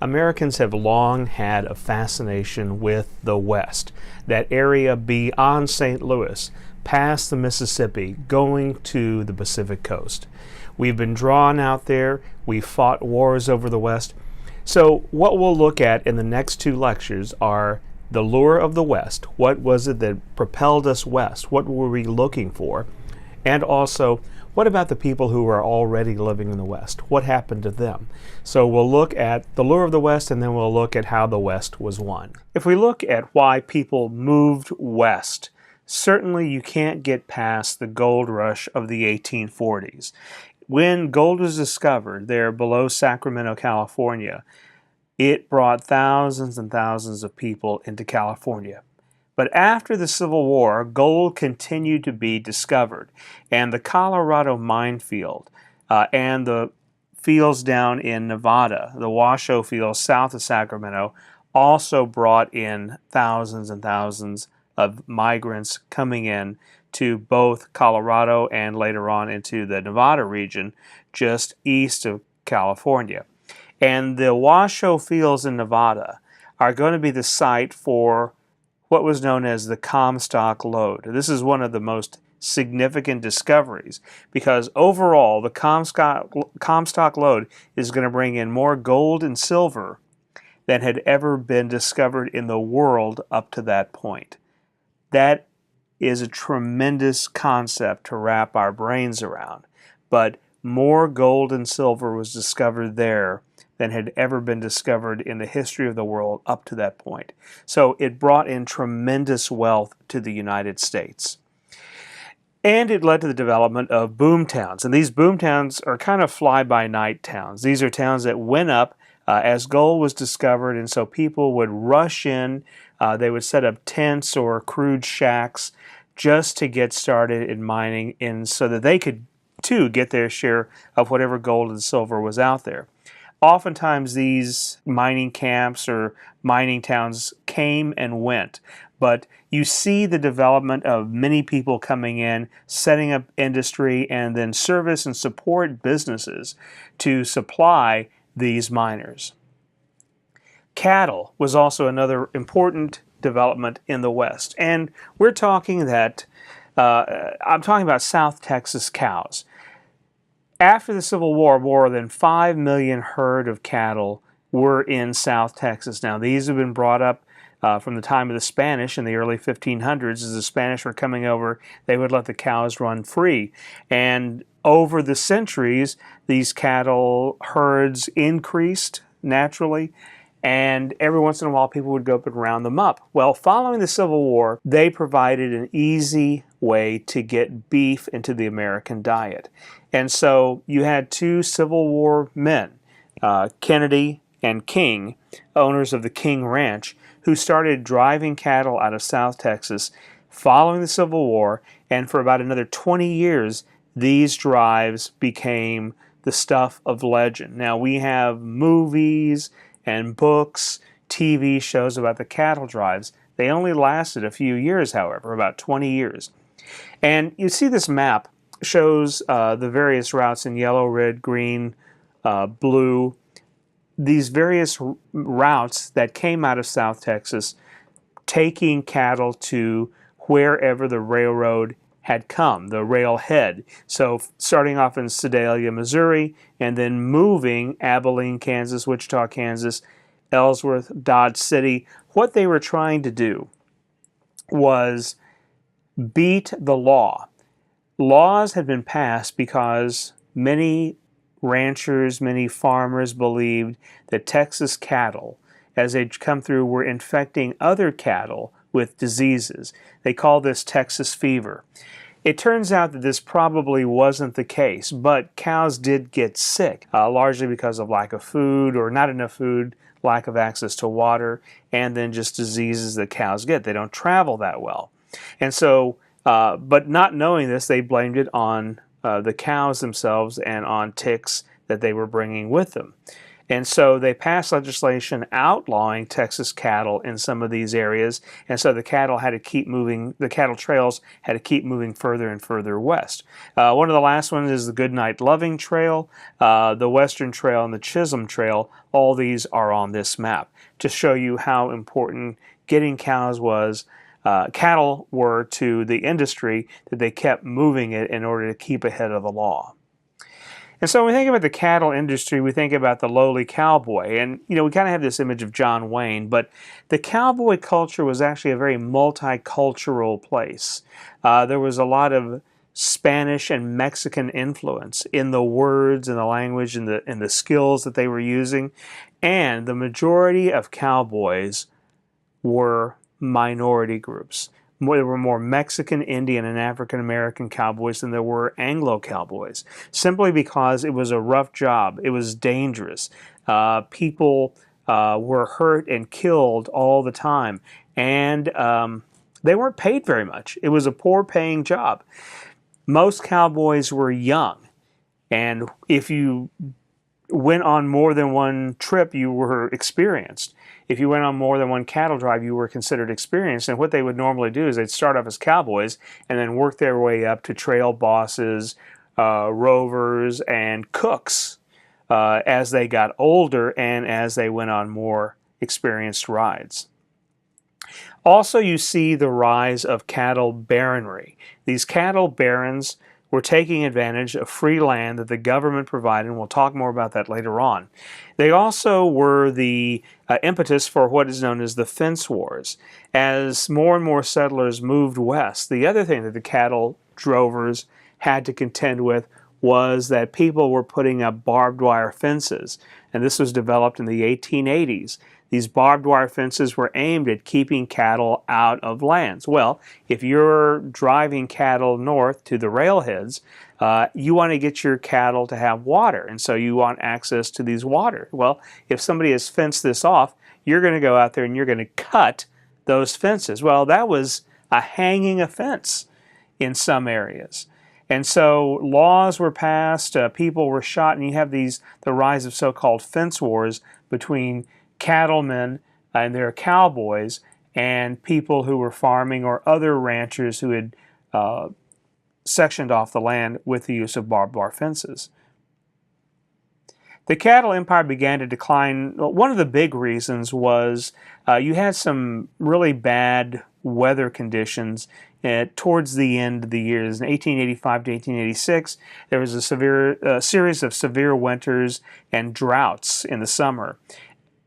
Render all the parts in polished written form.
Americans have long had a fascination with the West, that area beyond St. Louis, past the Mississippi, going to the Pacific coast. We've been drawn out there, we've fought wars over the West. So what we'll look at in the next two lectures are the lure of the West. What was it that propelled us west? What were we looking for? And also, what about the people who are already living in the West? What happened to them? So we'll look at the lure of the West, and then we'll look at how the West was won. If we look at why people moved west, certainly you can't get past the gold rush of the 1840s. When gold was discovered there below Sacramento, California, it brought thousands and thousands of people into California. But after the Civil War, gold continued to be discovered, and the Colorado minefield and the fields down in Nevada, the Washoe fields south of Sacramento, also brought in thousands and thousands of migrants coming in to both Colorado and later on into the Nevada region just east of California. And the Washoe fields in Nevada are going to be the site for what was known as the Comstock Lode. This is one of the most significant discoveries because overall the Comstock Lode is going to bring in more gold and silver than had ever been discovered in the world up to that point. That is a tremendous concept to wrap our brains around, but more gold and silver was discovered there than had ever been discovered in the history of the world up to that point. So it brought in tremendous wealth to the United States. And it led to the development of boom towns. And these boom towns are kind of fly-by-night towns. These are towns that went up as gold was discovered, and so people would rush in. They would set up tents or crude shacks just to get started in mining, so that they could, too, get their share of whatever gold and silver was out there. Oftentimes these mining camps or mining towns came and went, but you see the development of many people coming in, setting up industry, and then service and support businesses to supply these miners. Cattle was also another important development in the West, and we're talking that, I'm talking about South Texas cows. After the Civil War, more than 5 million herd of cattle were in South Texas. Now, these have been brought up from the time of the Spanish in the early 1500s. As the Spanish were coming over, they would let the cows run free. And over the centuries, these cattle herds increased naturally, and every once in a while people would go up and round them up. Well, following the Civil War, they provided an easy way to get beef into the American diet. And so you had two Civil War men, Kennedy and King, owners of the King Ranch, who started driving cattle out of South Texas following the Civil War, and for about another 20 years, these drives became the stuff of legend. Now, we have movies and books, TV shows about the cattle drives. They only lasted a few years, however, about 20 years. And you see this map shows the various routes in yellow, red, green, blue. These various routes that came out of South Texas, taking cattle to wherever the railroad had come, the railhead. So starting off in Sedalia, Missouri, and then moving Abilene, Kansas, Wichita, Kansas, Ellsworth, Dodge City. What they were trying to do was beat the law. Laws had been passed because many ranchers, many farmers believed that Texas cattle, as they'd come through, were infecting other cattle with diseases. They call this Texas fever. It turns out that this probably wasn't the case, but cows did get sick, largely because of lack of food or not enough food, lack of access to water, and then just diseases that cows get. They don't travel that well. And so, but not knowing this, they blamed it on the cows themselves and on ticks that they were bringing with them. And so they passed legislation outlawing Texas cattle in some of these areas. And so the cattle had to keep moving, the cattle trails had to keep moving further and further west. One of the last ones is the Goodnight Loving Trail, the Western Trail, and the Chisholm Trail. All these are on this map to show you how important getting cattle were to the industry, that they kept moving it in order to keep ahead of the law. And so when we think about the cattle industry, we think about the lowly cowboy. And, we kind of have this image of John Wayne, but the cowboy culture was actually a very multicultural place. There was a lot of Spanish and Mexican influence in the words and the language and the skills that they were using. And the majority of cowboys were minority groups. There were more Mexican, Indian, and African American cowboys than there were Anglo cowboys, simply because it was a rough job. It was dangerous. People were hurt and killed all the time, and they weren't paid very much. It was a poor-paying job. Most cowboys were young, and if you went on more than one trip, you were experienced. If you went on more than one cattle drive, you were considered experienced. And what they would normally do is they'd start off as cowboys and then work their way up to trail bosses, rovers, and cooks as they got older and as they went on more experienced rides. Also, you see the rise of cattle baronry. These cattle barons were taking advantage of free land that the government provided, and we'll talk more about that later on. They also were the impetus for what is known as the fence wars. As more and more settlers moved west, the other thing that the cattle drovers had to contend with was that people were putting up barbed wire fences, and this was developed in the 1880s. These barbed wire fences were aimed at keeping cattle out of lands. Well, if you're driving cattle north to the railheads, you want to get your cattle to have water, and so you want access to these water. Well, if somebody has fenced this off, you're going to go out there and you're going to cut those fences. Well, that was a hanging offense in some areas. And so laws were passed, people were shot, and you have the rise of so-called fence wars between cattlemen and their cowboys and people who were farming or other ranchers who had sectioned off the land with the use of barbed wire fences. The cattle empire began to decline. One of the big reasons was you had some really bad weather conditions towards the end of the years. In 1885 to 1886, there was a series of severe winters and droughts in the summer.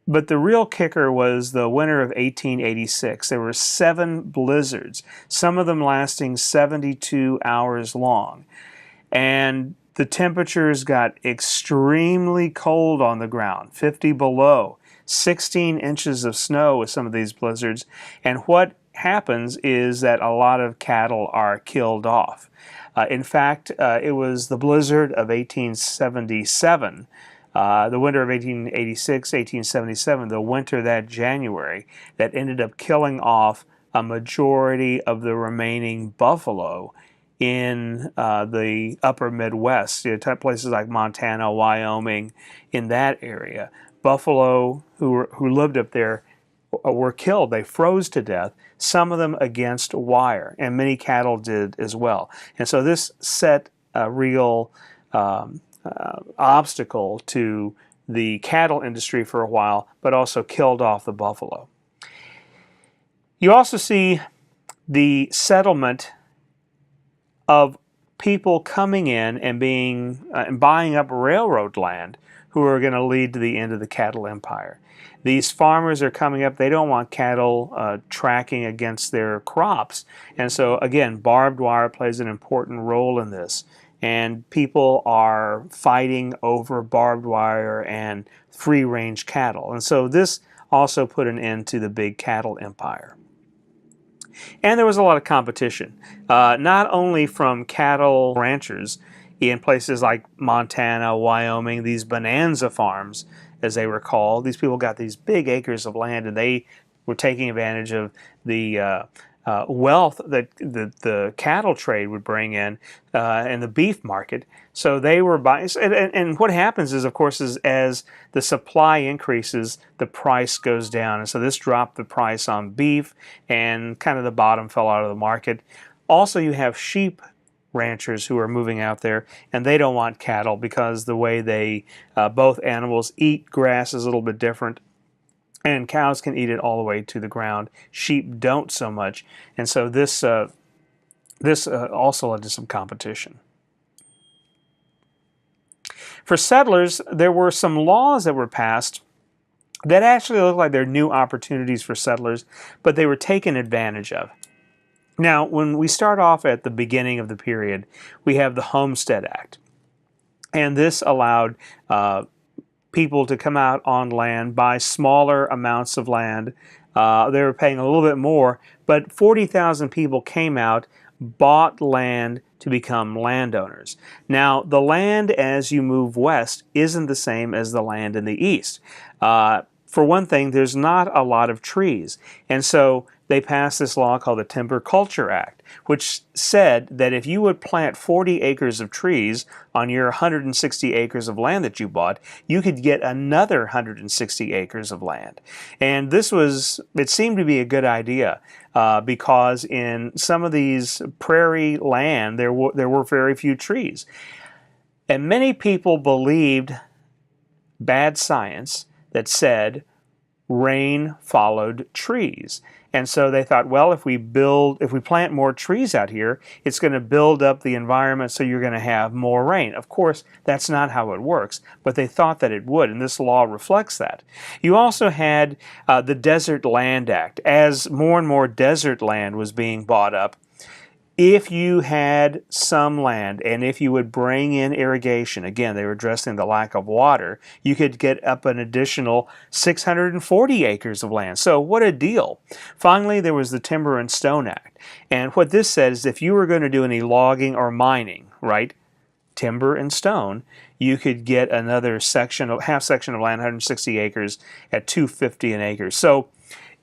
But the real kicker was the winter of 1886. There were 7 blizzards, some of them lasting 72 hours long. And the temperatures got extremely cold on the ground, 50 below, 16 inches of snow with some of these blizzards. And what happens is that a lot of cattle are killed off. In fact, it was the blizzard of 1877, the winter of 1886, 1877, the winter that January, that ended up killing off a majority of the remaining buffalo in the upper Midwest, places like Montana, Wyoming, in that area. Buffalo who lived up there were killed. They froze to death, some of them against wire, and many cattle did as well. And so this set a real obstacle to the cattle industry for a while, but also killed off the buffalo. You also see the settlement of people coming in and buying up railroad land who are going to lead to the end of the cattle empire. These farmers are coming up. They don't want cattle tracking against their crops. And so, again, barbed wire plays an important role in this. And people are fighting over barbed wire and free-range cattle. And so this also put an end to the big cattle empire. And there was a lot of competition, not only from cattle ranchers in places like Montana, Wyoming, these bonanza farms, as they were called. These people got these big acres of land, and they were taking advantage of the wealth that the cattle trade would bring in and the beef market. So they were buying, and what happens is, of course, is as the supply increases, the price goes down, and so this dropped the price on beef, and kind of the bottom fell out of the market. Also, you have sheep ranchers who are moving out there, and they don't want cattle because the way they both animals eat grass is a little bit different. And cows can eat it all the way to the ground. Sheep don't so much, and so this also led to some competition. For settlers, there were some laws that were passed that actually looked like they're new opportunities for settlers, but they were taken advantage of. Now, when we start off at the beginning of the period, we have the Homestead Act, and this allowed people to come out on land, buy smaller amounts of land. They were paying a little bit more, but 40,000 people came out, bought land to become landowners. Now, the land as you move west isn't the same as the land in the east. For one thing, there's not a lot of trees, and so they passed this law called the Timber Culture Act, which said that if you would plant 40 acres of trees on your 160 acres of land that you bought, you could get another 160 acres of land. And it seemed to be a good idea because in some of these prairie land, there were very few trees. And many people believed bad science that said rain followed trees. And so they thought, well, if we plant more trees out here, it's going to build up the environment so you're going to have more rain. Of course, that's not how it works, but they thought that it would, and this law reflects that. You also had the Desert Land Act. As more and more desert land was being bought up, if you had some land and if you would bring in irrigation, again, they were addressing the lack of water, you could get up an additional 640 acres of land. So what a deal. Finally, there was the Timber and Stone Act. And what this said is if you were going to do any logging or mining, right, timber and stone, you could get another half section of land, 160 acres at $250 an acre. So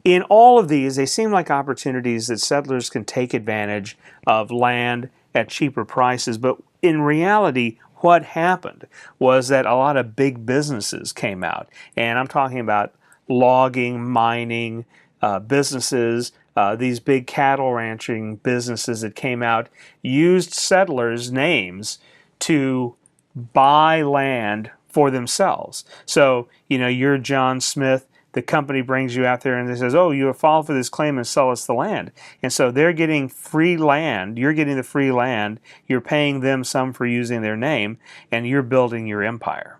in all of these, they seem like opportunities that settlers can take advantage of land at cheaper prices. But in reality, what happened was that a lot of big businesses came out. And I'm talking about logging, mining businesses, these big cattle ranching businesses that came out, used settlers' names to buy land for themselves. So, you're John Smith. The company brings you out there and says, oh, you have filed for this claim and sell us the land. And so they're getting free land. You're getting the free land. You're paying them some for using their name, and you're building your empire.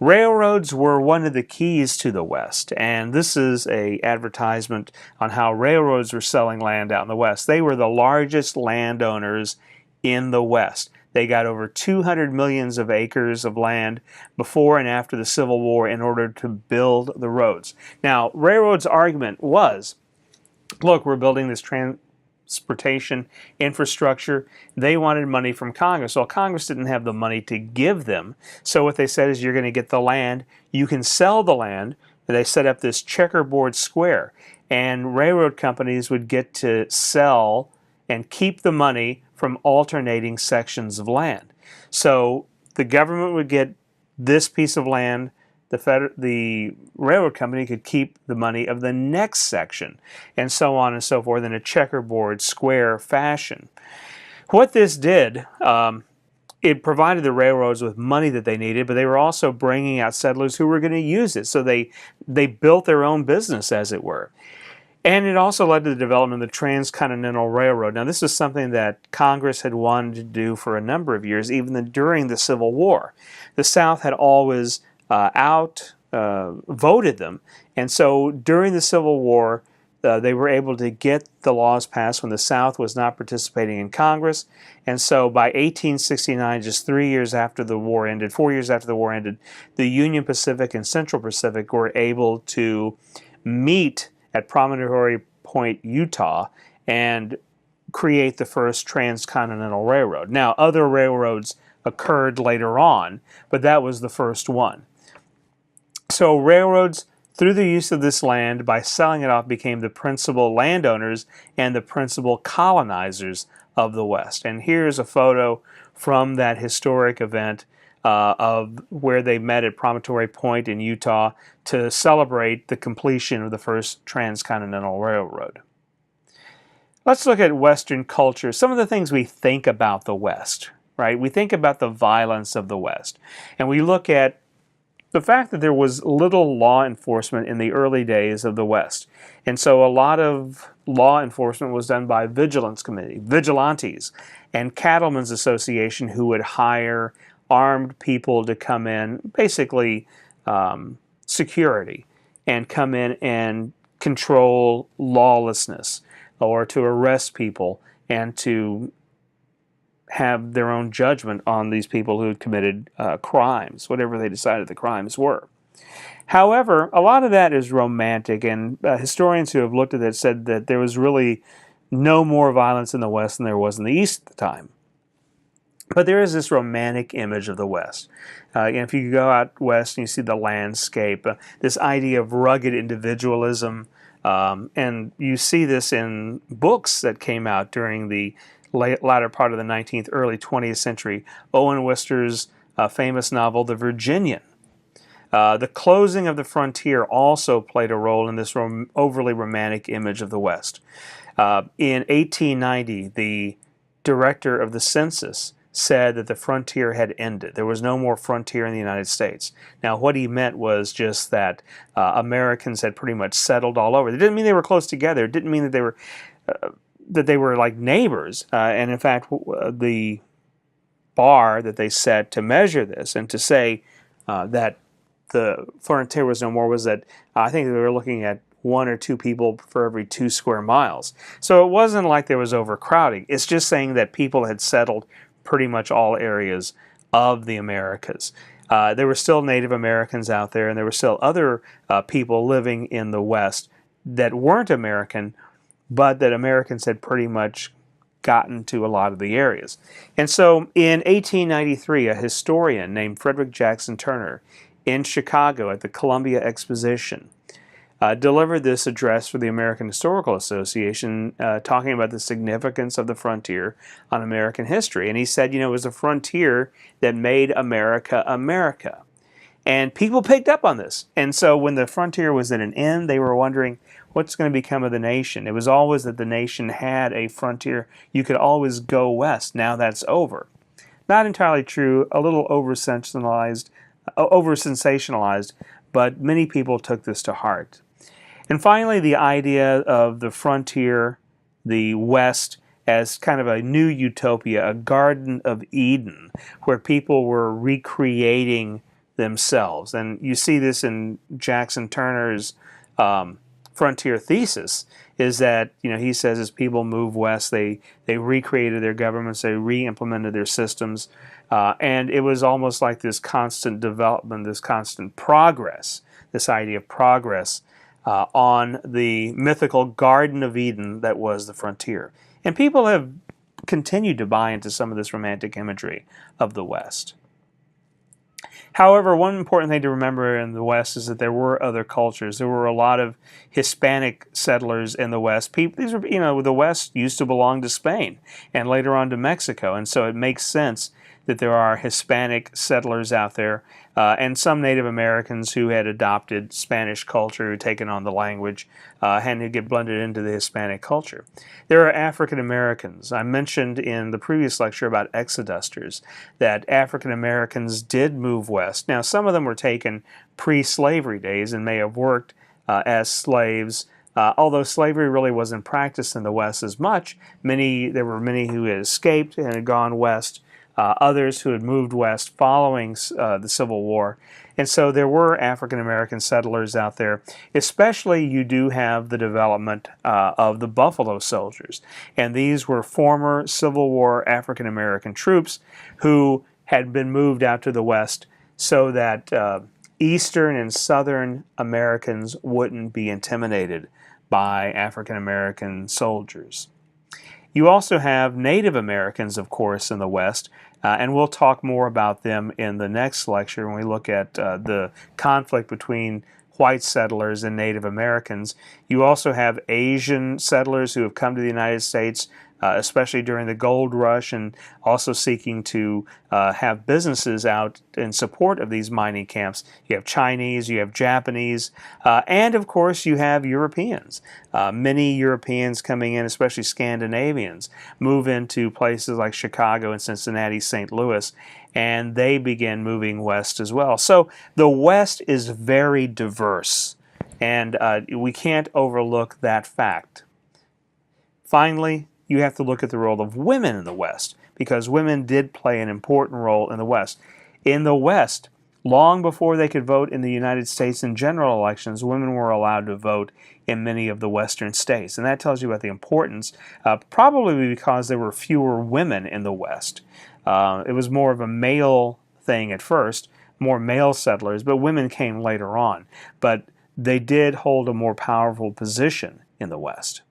Railroads were one of the keys to the West, and this is an advertisement on how railroads were selling land out in the West. They were the largest landowners in the West. They got over 200 million of acres of land before and after the Civil War in order to build the roads. Now, railroads' argument was, look, we're building this transportation infrastructure. They wanted money from Congress. Well, Congress didn't have the money to give them. So what they said is you're going to get the land. You can sell the land. And they set up this checkerboard square. And railroad companies would get to sell and keep the money from alternating sections of land. So the government would get this piece of land, the railroad company could keep the money of the next section, and so on and so forth in a checkerboard square fashion. What this did, it provided the railroads with money that they needed, but they were also bringing out settlers who were going to use it. So they built their own business, as it were. And it also led to the development of the Transcontinental Railroad. Now, this is something that Congress had wanted to do for a number of years, even during the Civil War. The South had always voted them. And so during the Civil War, they were able to get the laws passed when the South was not participating in Congress. And so by 1869, just 3 years after the war ended, 4 years after the war ended, the Union Pacific and Central Pacific were able to meet at Promontory Point, Utah, and create the first transcontinental railroad. Now, other railroads occurred later on, but that was the first one. So railroads through the use of this land, by selling it off, became the principal landowners and the principal colonizers of the West. And here's a photo from that historic event of where they met at Promontory Point in Utah to celebrate the completion of the first transcontinental railroad. Let's look at Western culture. Some of the things we think about the West, right? We think about the violence of the West. And we look at the fact that there was little law enforcement in the early days of the West. And so a lot of law enforcement was done by vigilance committee, vigilantes, and cattlemen's association who would hire armed people to come in, basically security, and come in and control lawlessness or to arrest people and to have their own judgment on these people who had committed crimes, whatever they decided the crimes were. However, a lot of that is romantic, and historians who have looked at it said that there was really no more violence in the West than there was in the East at the time. But there is this romantic image of the West. And if you go out west and you see the landscape, this idea of rugged individualism, and you see this in books that came out during the latter part of the 19th, early 20th century. Owen Wister's famous novel, The Virginian. The closing of the frontier also played a role in this overly romantic image of the West. In 1890, the director of the census said that the frontier had ended. There was no more frontier in the United States. Now, what he meant was just that Americans had pretty much settled all over. It didn't mean they were close together. It didn't mean that they were like neighbors. And in fact, the bar that they set to measure this and to say that the frontier was no more was that I think they were looking at 1 or 2 people for every 2 square miles. So it wasn't like there was overcrowding. It's just saying that people had settled pretty much all areas of the Americas. There were still Native Americans out there, and there were still other people living in the West that weren't American, but that Americans had pretty much gotten to a lot of the areas. And so in 1893, a historian named Frederick Jackson Turner in Chicago at the Columbia Exposition delivered this address for the American Historical Association talking about the significance of the frontier on American history. And he said, you know, it was the frontier that made America America. And people picked up on this. And so when the frontier was at an end, they were wondering what's going to become of the nation. It was always that the nation had a frontier. You could always go west. Now that's over. Not entirely true, a little over-sensationalized, but many people took this to heart. And finally, the idea of the frontier, the West, as kind of a new utopia, a Garden of Eden, where people were recreating themselves. And you see this in Jackson Turner's frontier thesis, is that, you know, he says as people move west, they recreated their governments, they re-implemented their systems, and it was almost like this constant development, this constant progress, this idea of progress on the mythical Garden of Eden that was the frontier. And people have continued to buy into some of this romantic imagery of the West. However, one important thing to remember in the West is that there were other cultures. There were a lot of Hispanic settlers in the West. These were, you know, the West used to belong to Spain and later on to Mexico, and so it makes sense that there are Hispanic settlers out there and some Native Americans who had adopted Spanish culture, who taken on the language, and who get blended into the Hispanic culture. There are African Americans. I mentioned in the previous lecture about exodusters that African Americans did move west. Now, some of them were taken pre-slavery days and may have worked as slaves. Although slavery really wasn't practiced in the West as much, there were many who had escaped and had gone west. Others who had moved west following the Civil War. And so there were African-American settlers out there. Especially you do have the development of the Buffalo Soldiers. And these were former Civil War African-American troops who had been moved out to the West so that Eastern and Southern Americans wouldn't be intimidated by African-American soldiers. You also have Native Americans, of course, in the West, and we'll talk more about them in the next lecture when we look at the conflict between white settlers and Native Americans. You also have Asian settlers who have come to the United States, especially during the gold rush, and also seeking to have businesses out in support of these mining camps. You have Chinese, you have Japanese, and of course you have Europeans. Many Europeans coming in, especially Scandinavians, move into places like Chicago and Cincinnati, St. Louis, and they begin moving west as well. So the West is very diverse, and we can't overlook that fact. Finally, you have to look at the role of women in the West, because women did play an important role in the West. In the West, long before they could vote in the United States in general elections, women were allowed to vote in many of the western states. And that tells you about the importance, probably because there were fewer women in the West. It was more of a male thing at first, more male settlers, but women came later on. But they did hold a more powerful position in the West.